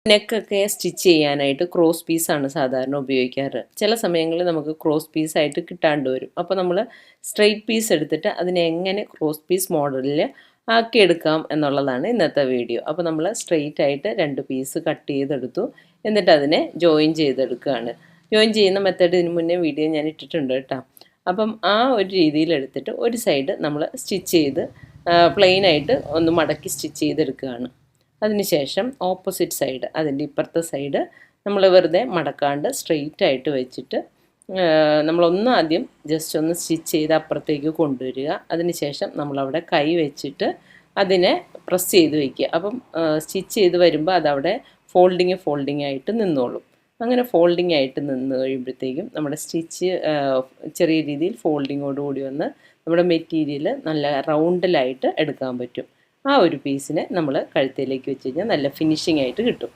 നെക്കൊക്കെ stitch ചെയ്യാനായിട്ട് cross പീസാണ് സാധാരണ ഉപയോഗിക്കാറ്. ചില സമയങ്ങളിൽ നമുക്ക് ക്രോസ് പീസായിട്ട് കിട്ടാണ്ട് വരും. അപ്പോൾ നമ്മൾ സ്ട്രെയിറ്റ് പീസ് എടുത്തിട്ട് അതിനെ എങ്ങനെ ക്രോസ് പീസ് മോഡലിൽ ആക്കിയെടുക്കാം എന്നുള്ളതാണ് ഇന്നത്തെ വീഡിയോ. അപ്പോൾ നമ്മൾ സ്ട്രെയിറ്റ് ആയിട്ട് 2 പീസ് കട്ട് ചെയ്തെടുത്തു. എന്നിട്ട് അതിനെ ജോയിൻ ചെയ്തെടുക്കുകയാണ്. ജോയിൻ ചെയ്യുന്ന മെത്തേഡ് ഇതിന് മുന്നേ വീഡിയോ ഞാൻ ഇട്ടിട്ടുണ്ട് കേട്ടോ. അപ്പം ആ ഒരു രീതിയിൽ എടുത്തിട്ട് ഒരു സൈഡ് നമ്മൾ സ്റ്റിച്ച് ചെയ്ത് പ്ലെയിനായിട്ട് ഒന്ന് മടക്കി സ്റ്റിച്ച് ചെയ്തെടുക്കുകയാണ്. അതിനുശേഷം ഓപ്പോസിറ്റ് സൈഡ്, അതിൻ്റെ ഇപ്പുറത്തെ സൈഡ് നമ്മൾ വെറുതെ മടക്കാണ്ട് സ്ട്രെയിറ്റ് ആയിട്ട് വെച്ചിട്ട് നമ്മളൊന്ന് ആദ്യം ജസ്റ്റ് ഒന്ന് സ്റ്റിച്ച് ചെയ്ത് അപ്പുറത്തേക്ക് കൊണ്ടുവരിക. അതിനുശേഷം നമ്മളവിടെ കൈ വെച്ചിട്ട് അതിനെ പ്രസ് ചെയ്ത് വയ്ക്കുക. അപ്പം സ്റ്റിച്ച് ചെയ്ത് വരുമ്പോൾ അതവിടെ ഫോൾഡിങ് ആയിട്ട് നിന്നോളും. അങ്ങനെ ഫോൾഡിങ് ആയിട്ട് നിന്ന് കഴിയുമ്പോഴത്തേക്കും നമ്മുടെ സ്റ്റിച്ച് ചെറിയ രീതിയിൽ ഫോൾഡിങ്ങോടുകൂടി വന്ന് നമ്മുടെ മെറ്റീരിയൽ നല്ല റൗണ്ടിലായിട്ട് എടുക്കാൻ പറ്റും. ആ ഒരു പീസിനെ നമ്മൾ കഴുത്തിലേക്ക് വെച്ച് കഴിഞ്ഞാൽ നല്ല ഫിനിഷിംഗ് ആയിട്ട് കിട്ടും.